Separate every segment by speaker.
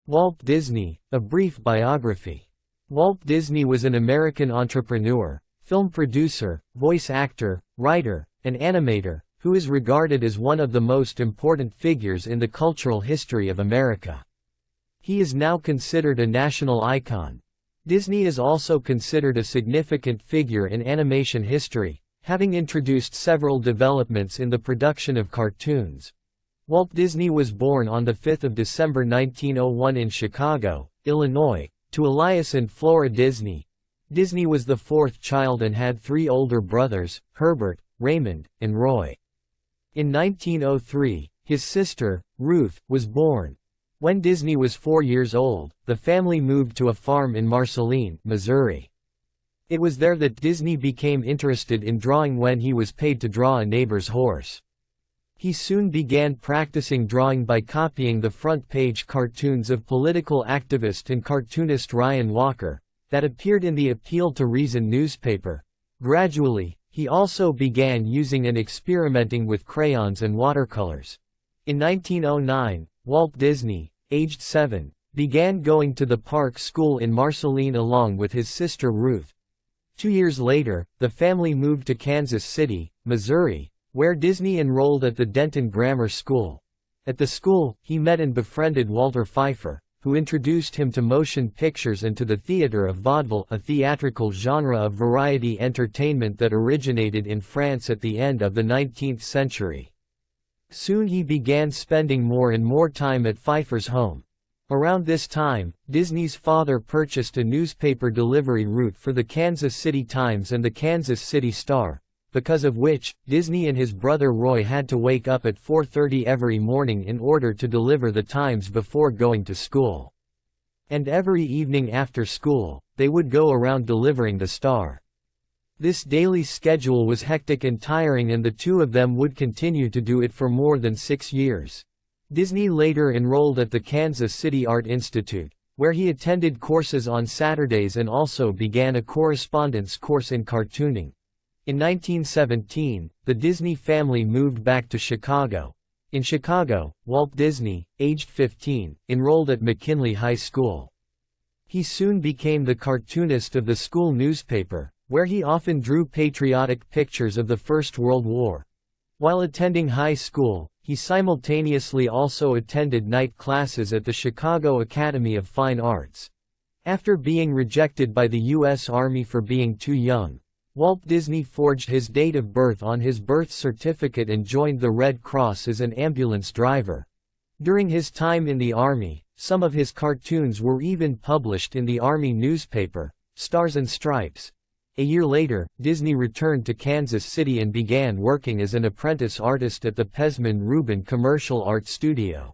Speaker 1: Walt Disney, A Brief Biography. Walt Disney was an American entrepreneur, film producer, voice actor, writer, and animator, who is regarded as one of the most important figures in the cultural history of America. He is now considered a national icon. Disney is also considered a significant figure in animation history, having introduced several developments in the production of cartoons. Walt Disney was born on 5 December 1901 in Chicago, Illinois, to Elias and Flora Disney. Disney was the fourth child and had three older brothers, Herbert, Raymond, and Roy. In 1903, his sister, Ruth, was born. When Disney was 4 years old, the family moved to a farm in Marceline, Missouri. It was there that Disney became interested in drawing when he was paid to draw a neighbor's horse. He soon began practicing drawing by copying the front-page cartoons of political activist and cartoonist Ryan Walker, that appeared in the Appeal to Reason newspaper. Gradually, he also began using and experimenting with crayons and watercolors. In 1909, Walt Disney, aged 7, began going to the Park School in Marceline along with his sister Ruth. 2 years later, the family moved to Kansas City, Missouri, where Disney enrolled at the Denton Grammar School. At the school, he met and befriended Walter Pfeiffer, who introduced him to motion pictures and to the theater of vaudeville, a theatrical genre of variety entertainment that originated in France at the end of the 19th century. Soon he began spending more and more time at Pfeiffer's home. Around this time, Disney's father purchased a newspaper delivery route for the Kansas City Times and the Kansas City Star, because of which, Disney and his brother Roy had to wake up at 4:30 every morning in order to deliver the Times before going to school. And every evening after school, they would go around delivering the Star. This daily schedule was hectic and tiring, and the two of them would continue to do it for more than 6 years. Disney later enrolled at the Kansas City Art Institute, where he attended courses on Saturdays and also began a correspondence course in cartooning. In 1917, the Disney family moved back to Chicago. In Chicago, Walt Disney, aged 15, enrolled at McKinley High School. He soon became the cartoonist of the school newspaper, where he often drew patriotic pictures of the First World War. While attending high school, he simultaneously also attended night classes at the Chicago Academy of Fine Arts. After being rejected by the U.S. Army for being too young, Walt Disney forged his date of birth on his birth certificate and joined the Red Cross as an ambulance driver. During his time in the Army, some of his cartoons were even published in the Army newspaper, Stars and Stripes. A year later, Disney returned to Kansas City and began working as an apprentice artist at the Pesman Rubin Commercial Art Studio.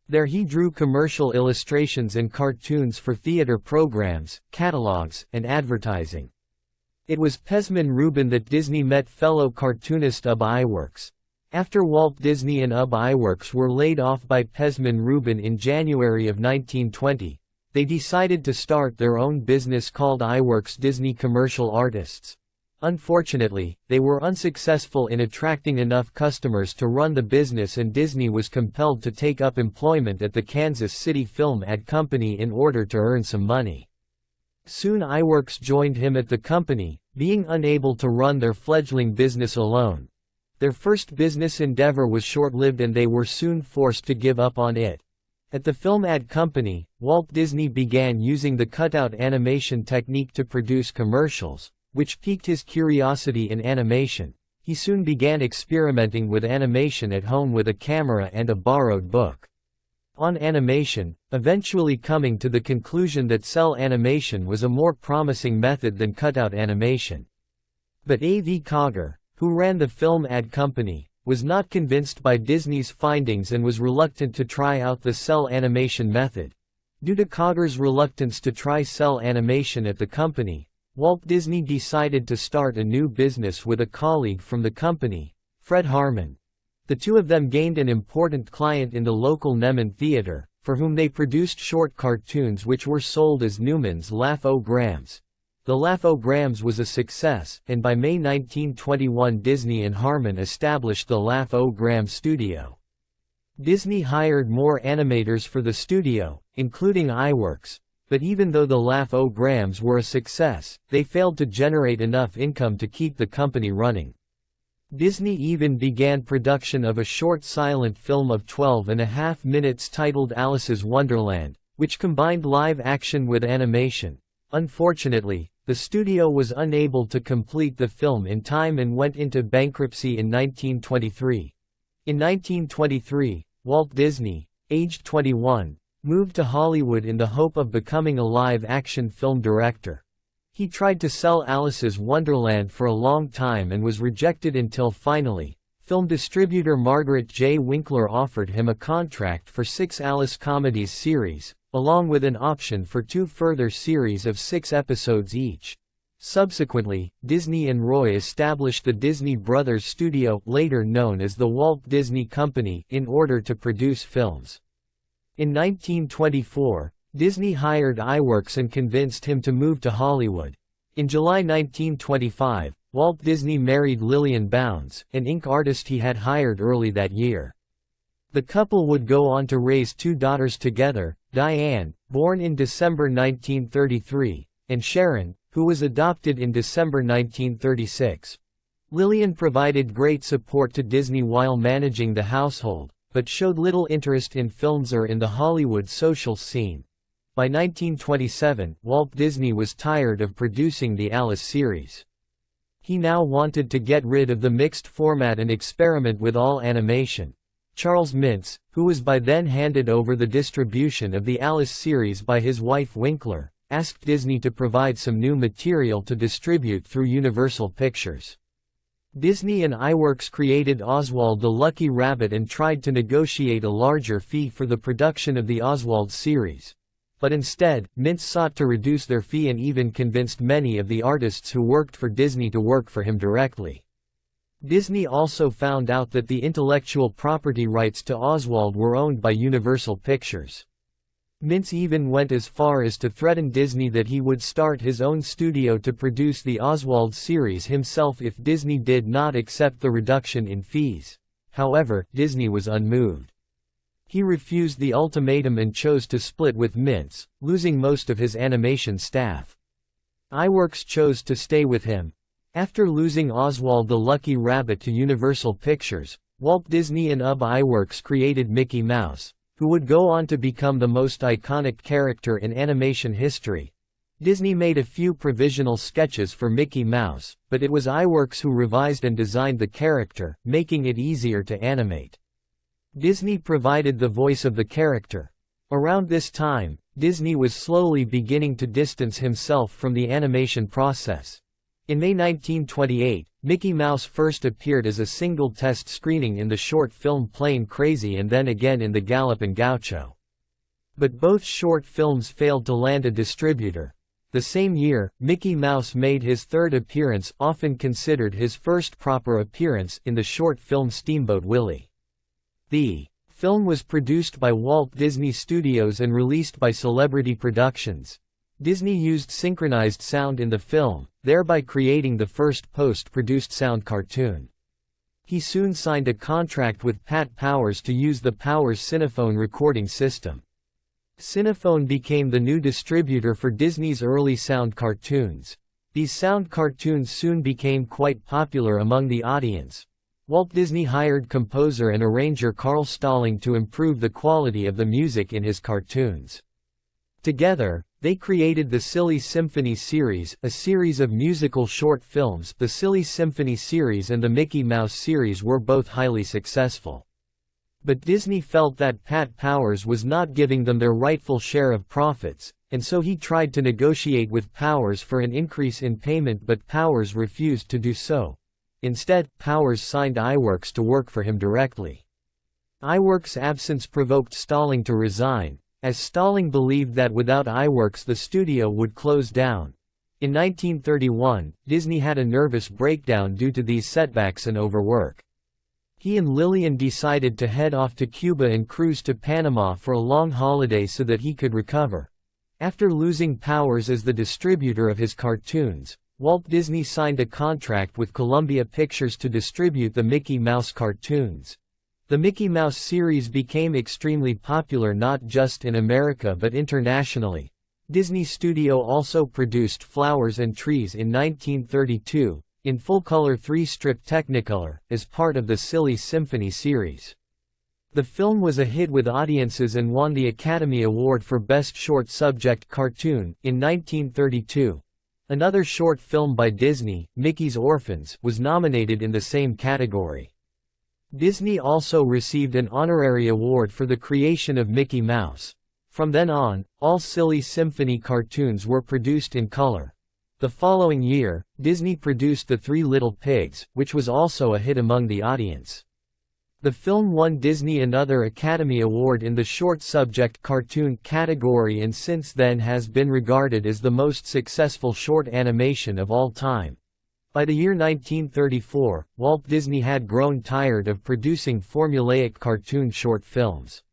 Speaker 1: There he drew commercial illustrations and cartoons for theater programs, catalogs, and advertising. It was Pesman Rubin that Disney met fellow cartoonist Ub Iwerks. After Walt Disney and Ub Iwerks were laid off by Pesman Rubin in January of 1920, they decided to start their own business called Iwerks Disney Commercial Artists. Unfortunately, they were unsuccessful in attracting enough customers to run the business, and Disney was compelled to take up employment at the Kansas City Film Ad Company in order to earn some money. Soon Iwerks joined him at the company, being unable to run their fledgling business alone. Their first business endeavor was short-lived and they were soon forced to give up on it. At the Film Ad Company, Walt Disney began using the cutout animation technique to produce commercials, which piqued his curiosity in animation. He soon began experimenting with animation at home with a camera and a borrowed book on animation, eventually coming to the conclusion that cell animation was a more promising method than cutout animation. But A.V. Cogger, who ran the Film Ad Company, was not convinced by Disney's findings and was reluctant to try out the cell animation method. Due to Cogger's reluctance to try cell animation at the company, Walt Disney decided to start a new business with a colleague from the company, Fred Harmon. The two of them gained an important client in the local Neiman Theater, for whom they produced short cartoons which were sold as Newman's Laugh-O-Grams. The Laugh-O-Grams was a success, and by May 1921 Disney and Harmon established the Laugh-O-Gram studio. Disney hired more animators for the studio, including iWorks, but even though the Laugh-O-Grams were a success, they failed to generate enough income to keep the company running. Disney even began production of a short silent film of 12.5 minutes titled Alice's Wonderland, which combined live action with animation. Unfortunately, the studio was unable to complete the film in time and went into bankruptcy in 1923. In 1923, Walt Disney, aged 21, moved to Hollywood in the hope of becoming a live-action film director. He tried to sell Alice's Wonderland for a long time and was rejected until finally, film distributor Margaret J. Winkler offered him a contract for 6 Alice Comedies series, along with an option for 2 further series of 6 episodes each. Subsequently, Disney and Roy established the Disney Brothers Studio, later known as the Walt Disney Company, in order to produce films. In 1924, Disney hired iWorks and convinced him to move to Hollywood. In July 1925, Walt Disney married Lillian Bounds, an ink artist he had hired early that year. The couple would go on to raise 2 daughters together, Diane, born in December 1933, and Sharon, who was adopted in December 1936. Lillian provided great support to Disney while managing the household, but showed little interest in films or in the Hollywood social scene. By 1927, Walt Disney was tired of producing the Alice series. He now wanted to get rid of the mixed format and experiment with all animation. Charles Mintz, who was by then handed over the distribution of the Alice series by his wife Winkler, asked Disney to provide some new material to distribute through Universal Pictures. Disney and iWorks created Oswald the Lucky Rabbit and tried to negotiate a larger fee for the production of the Oswald series. But instead, Mintz sought to reduce their fee and even convinced many of the artists who worked for Disney to work for him directly. Disney also found out that the intellectual property rights to Oswald were owned by Universal Pictures. Mintz even went as far as to threaten Disney that he would start his own studio to produce the Oswald series himself if Disney did not accept the reduction in fees. However, Disney was unmoved. He refused the ultimatum and chose to split with Mintz, losing most of his animation staff. iWorks chose to stay with him. After losing Oswald the Lucky Rabbit to Universal Pictures, Walt Disney and iWorks created Mickey Mouse, who would go on to become the most iconic character in animation history. Disney made a few provisional sketches for Mickey Mouse, but it was iWorks who revised and designed the character, making it easier to animate. Disney provided the voice of the character. Around this time, Disney was slowly beginning to distance himself from the animation process. In May 1928, Mickey Mouse first appeared as a single test screening in the short film Plane Crazy and then again in the Gallopin' Gaucho. But both short films failed to land a distributor. The same year, Mickey Mouse made his 3rd appearance, often considered his first proper appearance, in the short film Steamboat Willie. The film was produced by Walt Disney Studios and released by Celebrity Productions. Disney used synchronized sound in the film, thereby creating the first post-produced sound cartoon. He soon signed a contract with Pat Powers to use the Powers Cinephone recording system. Cinephone became the new distributor for Disney's early sound cartoons. These sound cartoons soon became quite popular among the audience. Walt Disney hired composer and arranger Carl Stalling to improve the quality of the music in his cartoons. Together, they created the Silly Symphony series, a series of musical short films. The Silly Symphony series and the Mickey Mouse series were both highly successful. But Disney felt that Pat Powers was not giving them their rightful share of profits, and so he tried to negotiate with Powers for an increase in payment, but Powers refused to do so. Instead, Powers signed iWorks to work for him directly. iWorks' absence provoked Stalling to resign, as Stalling believed that without iWorks the studio would close down. In 1931, Disney had a nervous breakdown due to these setbacks and overwork. He and Lillian decided to head off to Cuba and cruise to Panama for a long holiday so that he could recover. After losing Powers as the distributor of his cartoons, Walt Disney signed a contract with Columbia Pictures to distribute the Mickey Mouse cartoons. The Mickey Mouse series became extremely popular not just in America but internationally. Disney Studio also produced Flowers and Trees in 1932, in full-color 3-strip Technicolor, as part of the Silly Symphony series. The film was a hit with audiences and won the Academy Award for Best Short Subject Cartoon in 1932. Another short film by Disney, Mickey's Orphans, was nominated in the same category. Disney also received an honorary award for the creation of Mickey Mouse. From then on, all Silly Symphony cartoons were produced in color. The following year, Disney produced The Three Little Pigs, which was also a hit among the audience. The film won Disney another Academy Award in the short subject cartoon category and since then has been regarded as the most successful short animation of all time. By the year 1934, Walt Disney had grown tired of producing formulaic cartoon short films.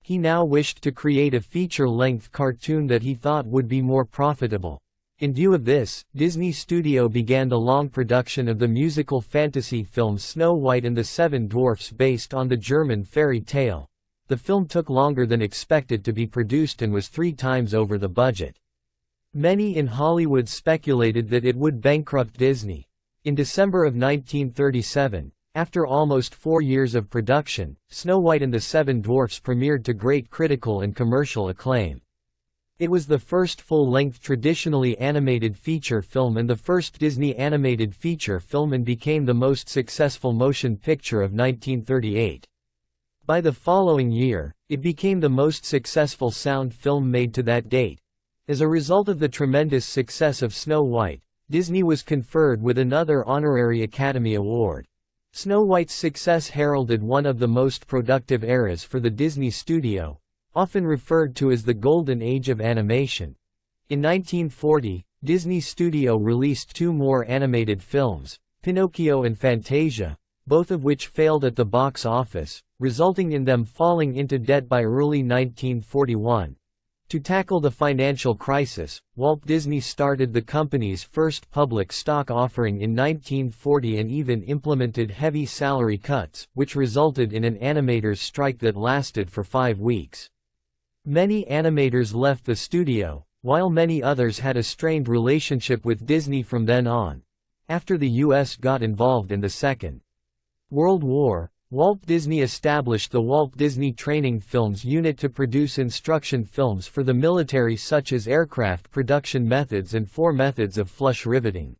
Speaker 1: He now wished to create a feature-length cartoon that he thought would be more profitable. In view of this, Disney Studio began the long production of the musical fantasy film Snow White and the Seven Dwarfs based on the German fairy tale. The film took longer than expected to be produced and was 3 times over the budget. Many in Hollywood speculated that it would bankrupt Disney. In December of 1937, after almost 4 years of production, Snow White and the Seven Dwarfs premiered to great critical and commercial acclaim. It was the first full-length traditionally animated feature film and the first Disney animated feature film and became the most successful motion picture of 1938. By the following year, it became the most successful sound film made to that date. As a result of the tremendous success of Snow White, Disney was conferred with another honorary Academy Award. Snow White's success heralded one of the most productive eras for the Disney Studio, often referred to as the Golden Age of animation. In 1940, Disney Studio released 2 more animated films, Pinocchio and Fantasia, both of which failed at the box office, resulting in them falling into debt by early 1941. To tackle the financial crisis, Walt Disney started the company's first public stock offering in 1940 and even implemented heavy salary cuts, which resulted in an animators' strike that lasted for 5 weeks. Many animators left the studio, while many others had a strained relationship with Disney from then on. After the U.S. got involved in the Second World War, Walt Disney established the Walt Disney Training Films Unit to produce instruction films for the military such as aircraft production methods and 4 methods of flush riveting.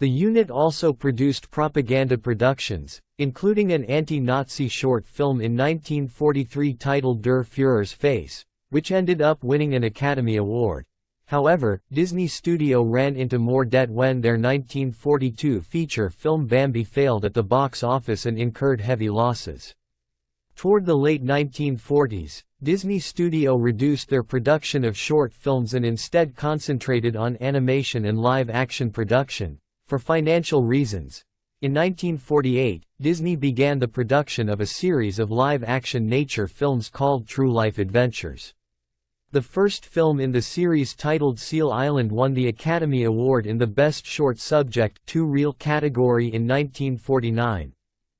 Speaker 1: The unit also produced propaganda productions, including an anti-Nazi short film in 1943 titled Der Führer's Face, which ended up winning an Academy Award. However, Disney Studio ran into more debt when their 1942 feature film Bambi failed at the box office and incurred heavy losses. Toward the late 1940s, Disney Studio reduced their production of short films and instead concentrated on animation and live-action production, for financial reasons. In 1948, Disney began the production of a series of live-action nature films called True Life Adventures. The first film in the series titled Seal Island won the Academy Award in the Best Short Subject (2 Reel) category in 1949.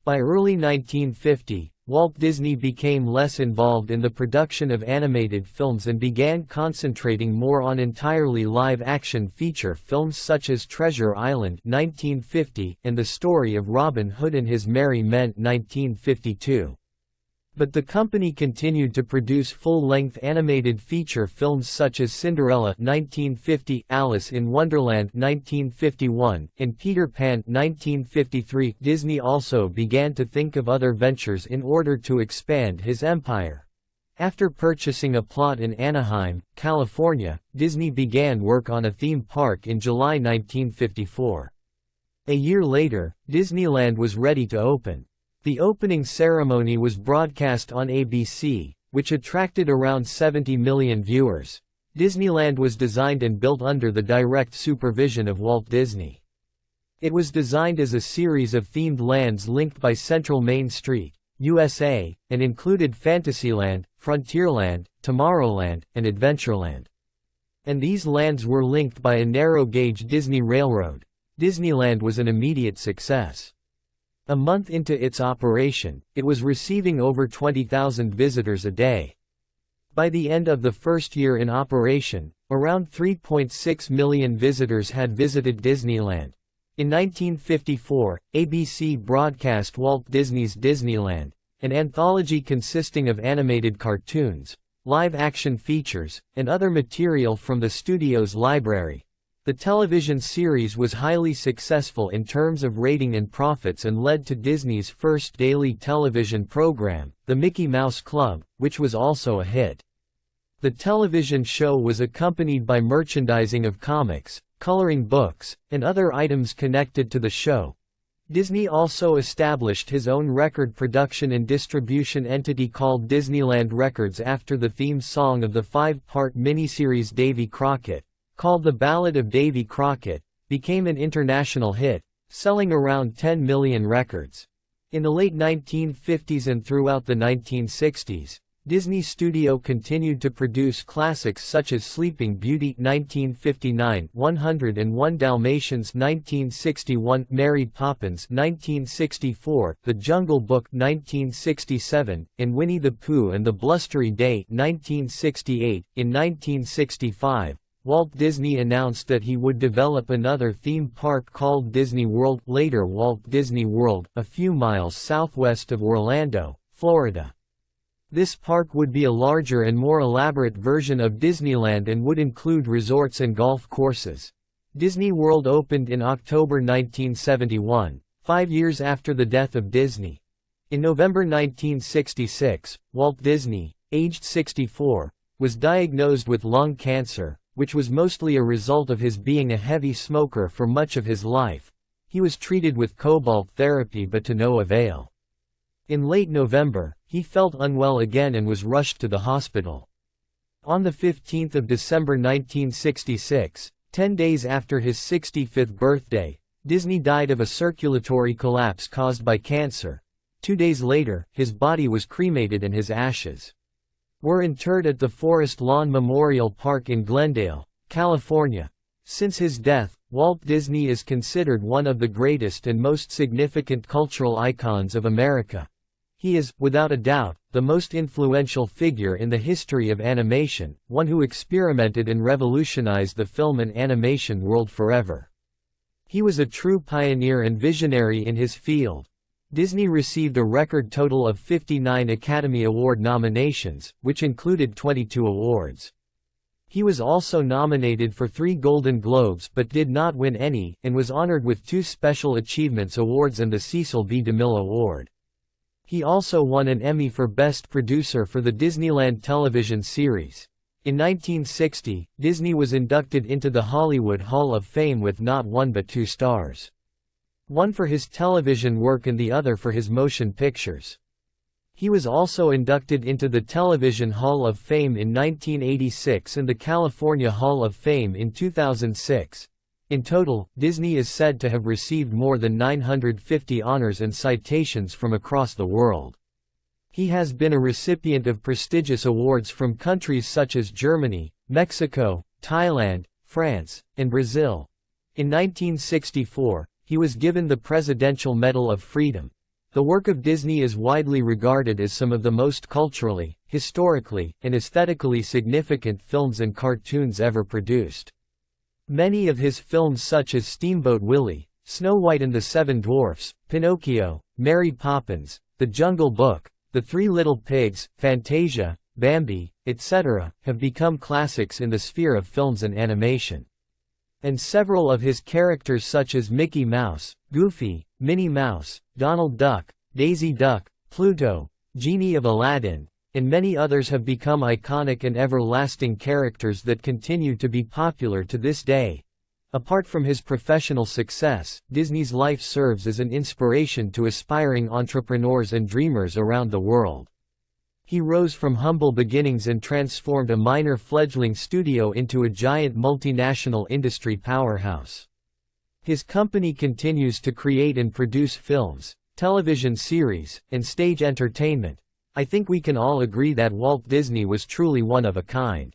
Speaker 1: By early 1950, Walt Disney became less involved in the production of animated films and began concentrating more on entirely live-action feature films such as Treasure Island (1950) and The Story of Robin Hood and His Merry Men (1952). But the company continued to produce full-length animated feature films such as Cinderella (1950), Alice in Wonderland (1951), and Peter Pan (1953). Disney also began to think of other ventures in order to expand his empire. After purchasing a plot in Anaheim, California, Disney began work on a theme park in July 1954. A year later, Disneyland was ready to open. The opening ceremony was broadcast on ABC, which attracted around 70 million viewers. Disneyland was designed and built under the direct supervision of Walt Disney. It was designed as a series of themed lands linked by Central Main Street, USA, and included Fantasyland, Frontierland, Tomorrowland, and Adventureland. And these lands were linked by a narrow-gauge Disney Railroad. Disneyland was an immediate success. A month into its operation, it was receiving over 20,000 visitors a day. By the end of the first year in operation, around 3.6 million visitors had visited Disneyland. In 1954, ABC broadcast Walt Disney's Disneyland, an anthology consisting of animated cartoons, live-action features, and other material from the studio's library. The television series was highly successful in terms of rating and profits and led to Disney's first daily television program, The Mickey Mouse Club, which was also a hit. The television show was accompanied by merchandising of comics, coloring books, and other items connected to the show. Disney also established his own record production and distribution entity called Disneyland Records after the theme song of the 5-part miniseries Davy Crockett, called The Ballad of Davy Crockett, became an international hit, selling around 10 million records. In the late 1950s and throughout the 1960s, Disney Studio continued to produce classics such as Sleeping Beauty 1959, 101 Dalmatians 1961, Mary Poppins 1964, The Jungle Book 1967, and Winnie the Pooh and the Blustery Day 1968. In 1965, Walt Disney announced that he would develop another theme park called Disney World, later Walt Disney World, a few miles southwest of Orlando, Florida. This park would be a larger and more elaborate version of Disneyland and would include resorts and golf courses. Disney World opened in October 1971, 5 years after the death of Disney. In November 1966, Walt Disney, aged 64, was diagnosed with lung cancer, which was mostly a result of his being a heavy smoker for much of his life. He was treated with cobalt therapy but to no avail. In late November, he felt unwell again and was rushed to the hospital. On 15 December 1966, 10 days after his 65th birthday, Disney died of a circulatory collapse caused by cancer. 2 days later, his body was cremated and his ashes were interred at the Forest Lawn Memorial Park in Glendale, California. Since his death, Walt Disney is considered one of the greatest and most significant cultural icons of America. He is, without a doubt, the most influential figure in the history of animation, one who experimented and revolutionized the film and animation world forever. He was a true pioneer and visionary in his field. Disney received a record total of 59 Academy Award nominations, which included 22 awards. He was also nominated for 3 Golden Globes but did not win any, and was honored with 2 Special Achievements Awards and the Cecil B. DeMille Award. He also won an Emmy for Best Producer for the Disneyland television series. In 1960, Disney was inducted into the Hollywood Hall of Fame with not 1 but 2 stars. One for his television work and the other for his motion pictures. He was also inducted into the Television Hall of Fame in 1986 and the California Hall of Fame in 2006. In total, Disney is said to have received more than 950 honors and citations from across the world. He has been a recipient of prestigious awards from countries such as Germany, Mexico, Thailand, France, and Brazil. In 1964, he was given the Presidential Medal of Freedom. The work of Disney is widely regarded as some of the most culturally, historically, and aesthetically significant films and cartoons ever produced. Many of his films such as Steamboat Willie, Snow White and the Seven Dwarfs, Pinocchio, Mary Poppins, The Jungle Book, The Three Little Pigs, Fantasia, Bambi, etc., have become classics in the sphere of films and animation. And several of his characters such as Mickey Mouse, Goofy, Minnie Mouse, Donald Duck, Daisy Duck, Pluto, Genie of Aladdin, and many others have become iconic and everlasting characters that continue to be popular to this day. Apart from his professional success, Disney's life serves as an inspiration to aspiring entrepreneurs and dreamers around the world. He rose from humble beginnings and transformed a minor fledgling studio into a giant multinational industry powerhouse. His company continues to create and produce films, television series, and stage entertainment. I think we can all agree that Walt Disney was truly one of a kind.